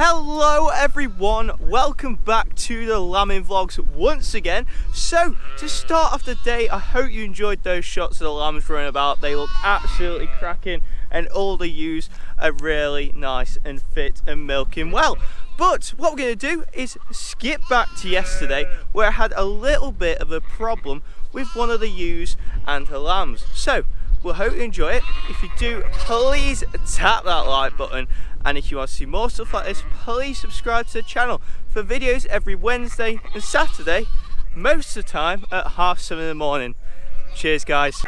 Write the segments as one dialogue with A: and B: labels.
A: Hello everyone, welcome back to the lambing vlogs once again. So to start off the day, I hope you enjoyed those shots of the lambs running about. They look absolutely cracking and all the ewes are really nice and fit and milking well. But what we're going to do is skip back to yesterday where I had a little bit of a problem with one of the ewes and the lambs. So we'll hope you enjoy it. If you do, please tap that like button. And if you want to see more stuff like this, please subscribe to the channel for videos every Wednesday and Saturday, most of the time at 7:30 in the morning. Cheers guys.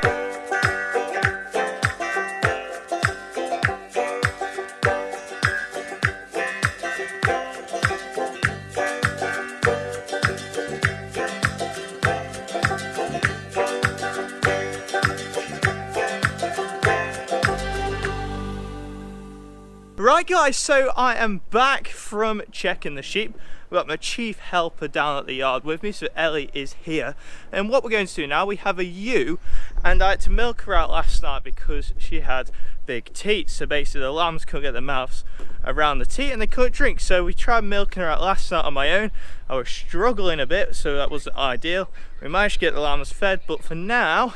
A: Right guys, so I am back from checking the sheep. We've got my chief helper down at the yard with me, so Ellie is here. And what we're going to do now, we have a ewe, and I had to milk her out last night because she had big teats. So basically the lambs couldn't get their mouths around the teat and they couldn't drink. So we tried milking her out last night on my own. I was struggling a bit, so that wasn't ideal. We managed to get the lambs fed, but for now,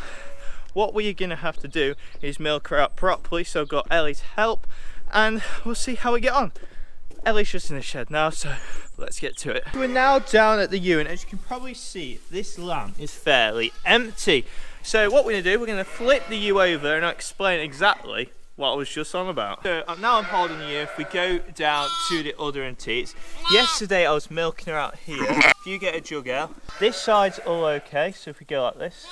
A: what we're going to have to do is milk her out properly. So I've got Ellie's help, and we'll see how we get on. Ellie's just in the shed now, so let's get to it. We're now down at the ewe, and as you can probably see, this lamb is fairly empty. So what we're going to do, we're going to flip the ewe over and I'll explain exactly what I was just on about. So now I'm holding the ewe. If we go down to the udder and teats, yesterday I was milking her out here. If you get a jug out, this side's all okay, so if we go like this,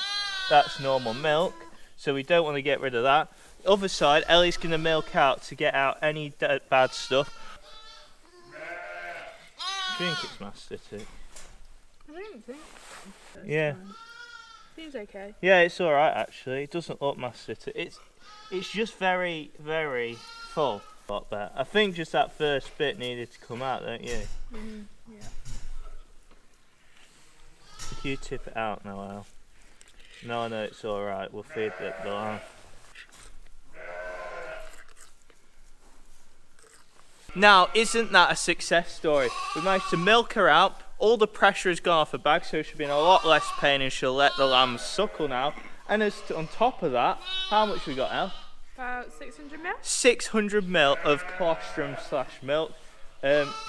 A: that's normal milk, so we don't want to get rid of that. Other side, Ellie's going to milk out to get out any bad stuff. Do you think it's mastitic?
B: I don't think so.
A: Yeah.
B: Seems okay.
A: Yeah, it's alright actually. It doesn't look mastitic. It's just very, very full. A lot better. I think just that first bit needed to come out, don't you?
B: Yeah.
A: If you tip it out now, Al. No, it's alright. We'll feed the lamb. Now, isn't that a success story? We managed to milk her out, all the pressure has gone off her back, so she'll be in a lot less pain and she'll let the lambs suckle now. And as on top of that, how much we got, El?
B: About 600 mil? 600
A: ml of colostrum / milk.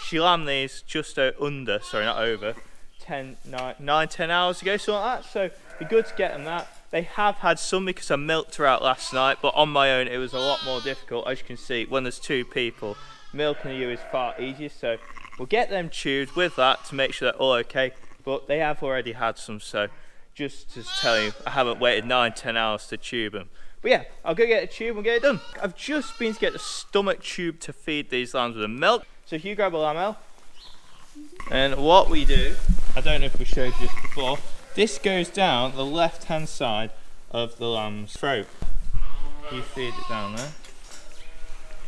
A: She lambed these just under, sorry not over, 10 hours ago, something like that, so it'd be good to get them that. They have had some because I milked her out last night, but on my own it was a lot more difficult. As you can see, when there's two people, milking a ewe is far easier, so we'll get them tubed with that to make sure they're all okay, but they have already had some, so just to tell you, I haven't waited 9-10 hours to tube them. But yeah, I'll go get a tube and get it done. I've just been to get the stomach tube to feed these lambs with the milk, so if you grab a lamb, El, and what we do, I don't know if we showed you this before, this goes down the left hand side of the lamb's throat. You feed it down there.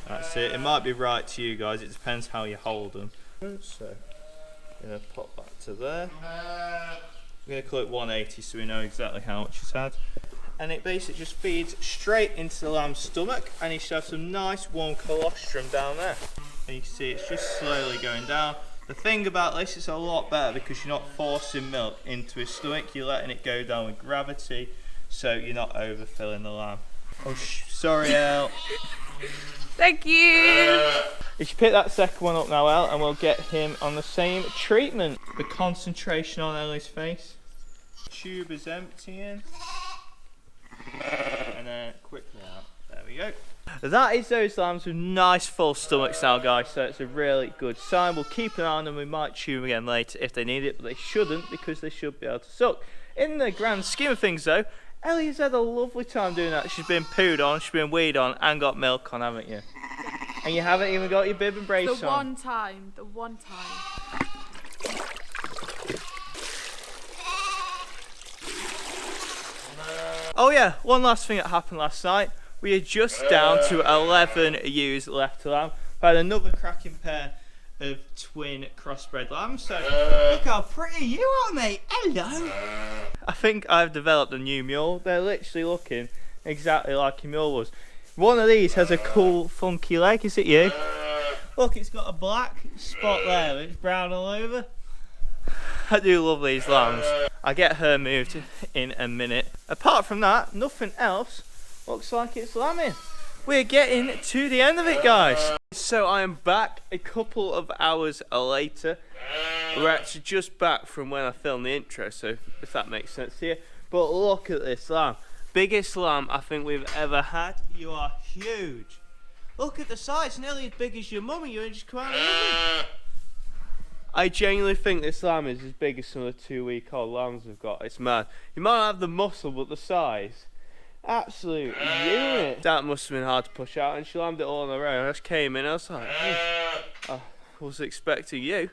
A: That's it. It might be right to you guys, it depends how you hold them. So, I'm going to pop that to there. I'm going to call it 180 so we know exactly how much it's had. And it basically just feeds straight into the lamb's stomach, and you should have some nice warm colostrum down there. And you can see it's just slowly going down. The thing about this, it's a lot better because you're not forcing milk into his stomach, you're letting it go down with gravity, so you're not overfilling the lamb. Oh, sorry, El.
B: Thank you!
A: You should pick that second one up now, El, and we'll get him on the same treatment. The concentration on Ellie's face. Tube is emptying. And then quickly out. There we go. That is those lambs with nice full stomachs now, guys, so it's a really good sign. We'll keep an eye on them. We might tube them again later if they need it, but they shouldn't because they should be able to suck. In the grand scheme of things though, Ellie has had a lovely time doing that. She's been pooed on, she's been weed on, and got milk on, haven't you? And you haven't even got your bib and brace on.
B: The one time.
A: Oh yeah, one last thing that happened last night. We are just down to 11 ewes left to lamb. We had another cracking pair of twin crossbred lambs. So look how pretty you are, mate. Hello. I think I've developed a new mule. They're literally looking exactly like a mule was. One of these has a cool, funky leg. Is it you? Look, it's got a black spot there, it's brown all over. I do love these lambs. I'll get her moved in a minute. Apart from that, nothing else looks like it's lambing. We're getting to the end of it, guys. So I am back a couple of hours later. We're actually just back from when I filmed the intro, so if that makes sense to you. But look at this lamb. Biggest lamb I think we've ever had. You are huge. Look at the size, nearly as big as your mummy. You just come out of the I genuinely think this lamb is as big as some of the 2-week-old lambs we've got. It's mad. You might not have the muscle, but the size, absolute unit. That must have been hard to push out, and she lambed it all on her own. I just came in, I was like, I was expecting you.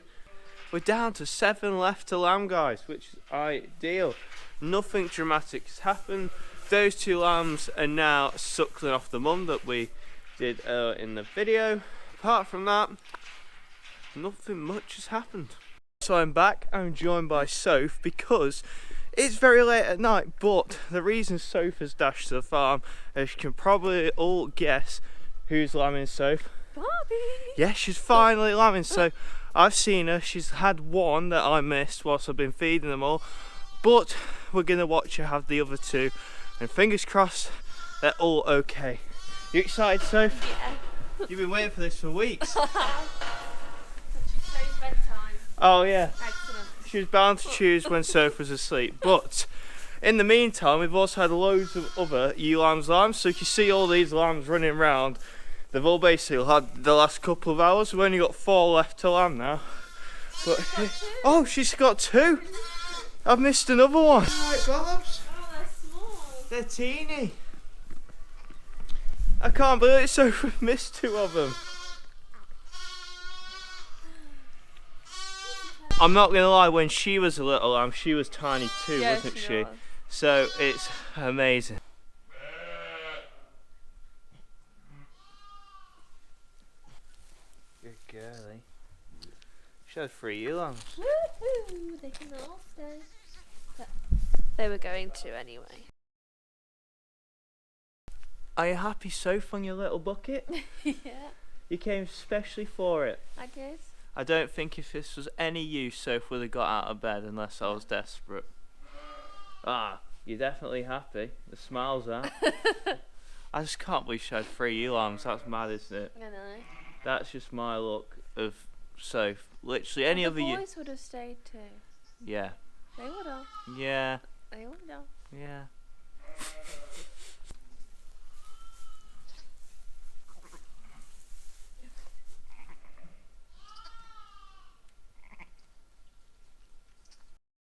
A: We're down to 7 left to lamb, guys, which is ideal. Nothing dramatic has happened. Those 2 lambs are now suckling off the mum that we did in the video. Apart from that, nothing much has happened. So I'm back. I'm joined by Soph because it's very late at night, but the reason Soph has dashed to the farm, as you can probably all guess, who's lambing Soph?
B: Barbie!
A: Yeah, she's finally lambing. So I've seen her. She's had one that I missed whilst I've been feeding them all, but we're going to watch her have the other 2, and fingers crossed they're all okay. You excited, Soph?
B: Yeah.
A: You've been waiting for this for weeks.
B: Bedtime.
A: Oh yeah.
B: Excellent.
A: She was bound to choose when Soph was asleep. But in the meantime, we've also had loads of other ewe lambs. So you can see all these lambs running around. They've all basically had the last couple of hours. We've only got 4 left to lamb now. But oh, she's got 2. I've missed another one. Alright, Bobs.
B: Oh, they're small.
A: They're teeny. I can't believe it. Soph missed 2 of them. I'm not gonna lie, when she was a little lamb, she was tiny too,
B: Yeah,
A: wasn't
B: she
A: she?
B: was.
A: So it's amazing. Good girlie. She had 3 ewe lambs.
B: Woohoo! They can all stay. But they were going to anyway.
A: Are you happy, Soph, on your little bucket?
B: Yeah,
A: You came specially for it.
B: I guess.
A: I don't think if this was any use, Soph would have got out of bed unless I was desperate. Ah, you're definitely happy. The smile's out. I just can't believe she had 3 ewe lambs. That's mad, isn't it?
B: I know.
A: That's just my look of Soph. Literally any other
B: The
A: year.
B: boys would have stayed too.
A: Yeah.
B: They would have.
A: Yeah.
B: They would have.
A: Yeah.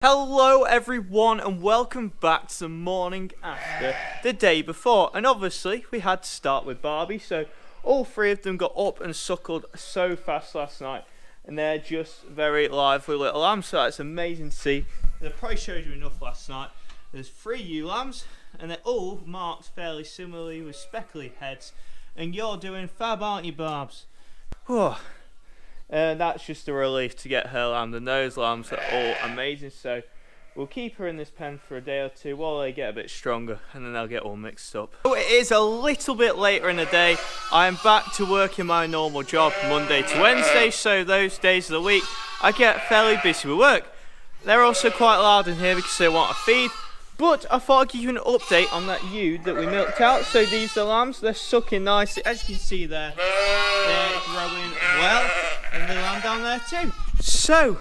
A: Hello everyone and welcome back to the morning after the day before, and obviously we had to start with Barbie, so all 3 of them got up and suckled so fast last night, and they're just very lively little lambs, so it's amazing to see. I probably showed you enough last night. There's 3 ewe lambs and they're all marked fairly similarly with speckly heads, and you're doing fab, aren't you, Barbs? Oh. That's just a relief to get her lamb, and those lambs are all amazing, so we'll keep her in this pen for a day or 2 while they get a bit stronger, and then they'll get all mixed up. So it is a little bit later in the day. I am back to working my normal job Monday to Wednesday, so those days of the week I get fairly busy with work. They're also quite loud in here because they want a feed, but I thought I'd give you an update on that ewe that we milked out. So these are lambs, they're sucking nicely, as you can see there. They're growing well, and the lamb down there too. So,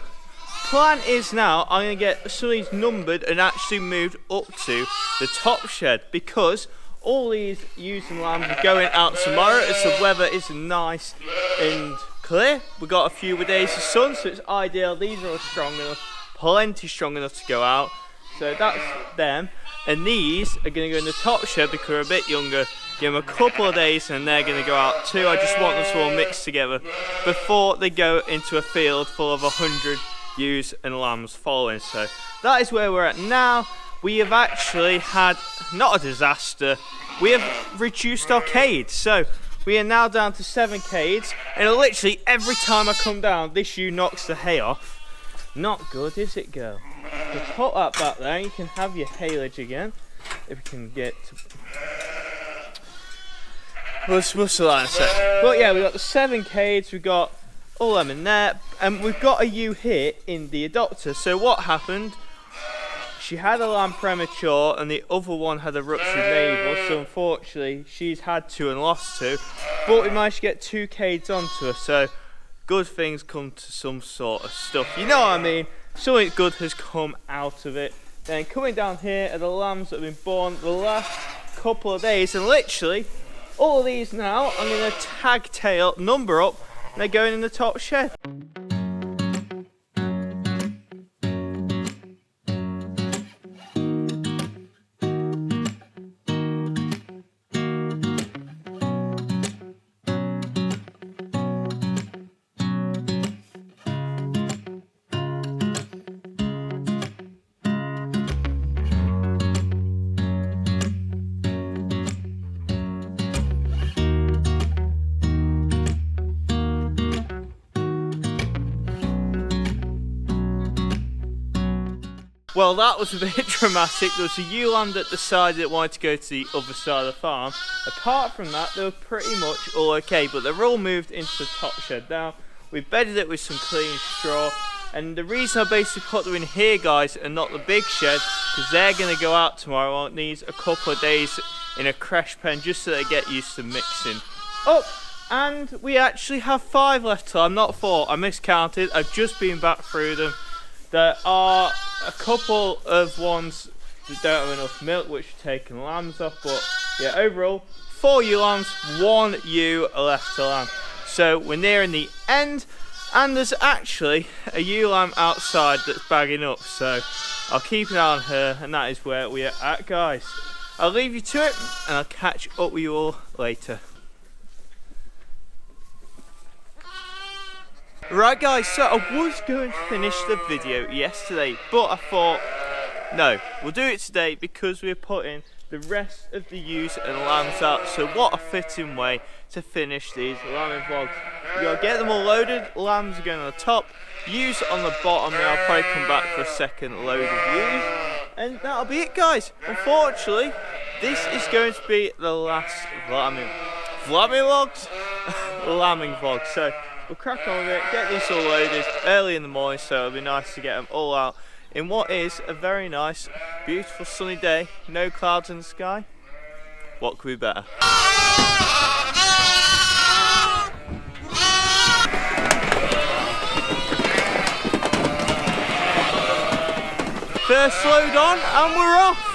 A: plan is now I'm going to get some of these numbered and actually moved up to the top shed, because all these ewes and lambs are going out tomorrow as the weather is nice and clear. We've got a few days of sun, so it's ideal. These are all strong enough, plenty strong enough to go out. So that's them. And these are going to go in the top shed because they're a bit younger. Give them a couple of days and they're going to go out too. I just want them to all mix together before they go into a field full of 100 ewes and lambs following. So that is where we're at now. We have actually had, not a disaster, we have reduced our cage. So we are now down to 7 cages, and literally every time I come down, this ewe knocks the hay off. Not good, is it, girl? So put that back there, you can have your haylage again, if we can get to... We'll still line a sec. But yeah, we got the 7 cage, we got all them in there, and we've got a ewe here in the adopter. So what happened? She had a lamb premature, and the other one had a ruptured navel. So unfortunately, she's had 2 and lost 2. But we managed to get 2 cages onto her. So good things come to some sort of stuff. You know what I mean? Something good has come out of it. Then coming down here are the lambs that have been born the last couple of days, and literally all of these now I'm going to tag tail, number up, and they're going in the top shed. Well, that was a bit dramatic. There was a ewe lamb that decided it wanted to go to the other side of the farm. Apart from that, they were pretty much all okay, but they're all moved into the top shed now. We bedded it with some clean straw, and the reason I basically put them in here, guys, and not the big shed, because they're going to go out tomorrow on these a couple of days in a creche pen, just so they get used to mixing up. And we actually have 5 left till I'm not 4. I miscounted. I've just been back through them. There are a couple of ones that don't have enough milk, which are taking lambs off, but yeah, overall 4 ewe lambs, 1 ewe left to lamb. So we're nearing the end, and there's actually a ewe lamb outside that's bagging up, so I'll keep an eye on her, and that is where we are at, guys. I'll leave you to it, and I'll catch up with you all later. Right guys, so I was going to finish the video yesterday, but I thought, no, we'll do it today because we're putting the rest of the ewes and lambs out. So what a fitting way to finish these lambing vlogs. You gotta get them all loaded, lambs are going on the top, ewes on the bottom, and I'll probably come back for a second load of ewes. And that'll be it, guys. Unfortunately, this is going to be the last lambing vlog. So we'll crack on with it, get these all loaded early in the morning, so it'll be nice to get them all out in what is a very nice, beautiful sunny day, no clouds in the sky. What could be better? First load on and we're off!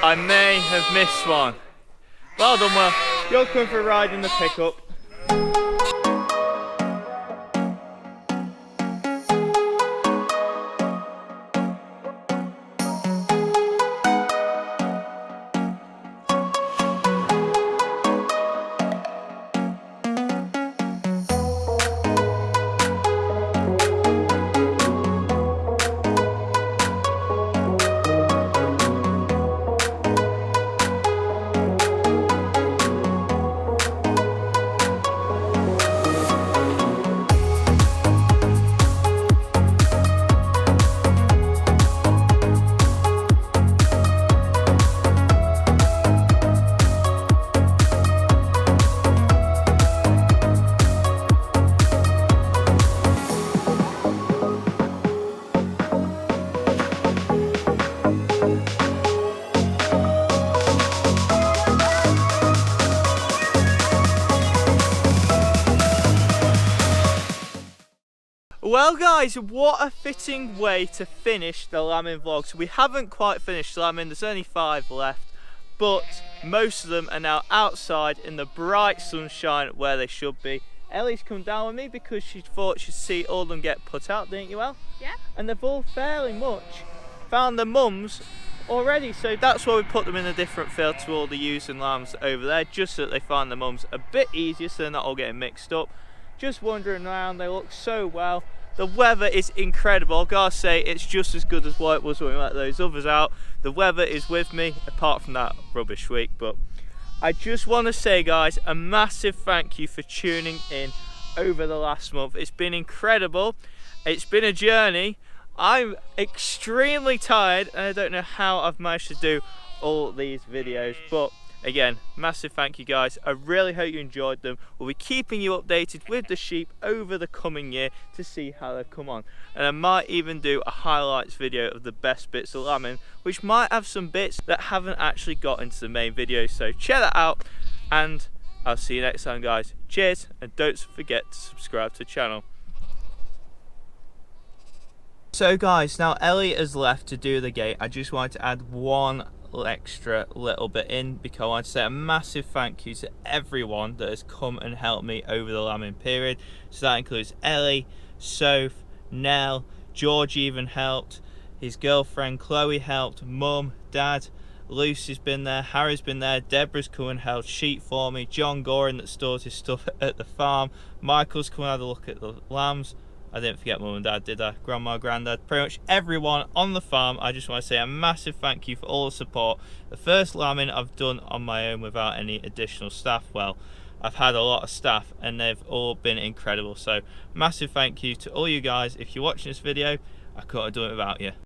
A: I may have missed one. Well done, Will. You're coming for a ride in the pickup. Well guys, what a fitting way to finish the lambing vlog. So we haven't quite finished lambing, there's only 5 left, but most of them are now outside in the bright sunshine where they should be. Ellie's come down with me because she thought she'd see all of them get put out, didn't you, Elle?
B: Yeah.
A: And they've all fairly much found their mums already, so that's why we put them in a different field to all the ewes and lambs over there, just so that they find their mums a bit easier so they're not all getting mixed up. Just wandering around, they look so well. The weather is incredible. I've got to say, it's just as good as what it was when we let those others out. The weather is with me, apart from that rubbish week. But I just want to say, guys, a massive thank you for tuning in over the last month. It's been incredible. It's been a journey. I'm extremely tired, and I don't know how I've managed to do all these videos. But again, massive thank you guys. I really hope you enjoyed them. We'll be keeping you updated with the sheep over the coming year to see how they've come on. And I might even do a highlights video of the best bits of lambing, which might have some bits that haven't actually got into the main video. So check that out, and I'll see you next time, guys. Cheers, and don't forget to subscribe to the channel. So guys, now Ellie has left to do the gate. I just wanted to add one extra little bit in because I want to say a massive thank you to everyone that has come and helped me over the lambing period. So that includes Ellie, Soph, Nell, George even helped, his girlfriend Chloe helped, Mum, Dad, Lucy's been there, Harry's been there, Deborah's come and held sheep for me, John Gorin that stores his stuff at the farm, Michael's come and had a look at the lambs. I didn't forget Mum and Dad, did I? Grandma, Grandad, pretty much everyone on the farm. I just want to say a massive thank you for all the support. The first lambing I've done on my own without any additional staff. Well, I've had a lot of staff and they've all been incredible. So massive thank you to all you guys. If you're watching this video, I couldn't have done it without you.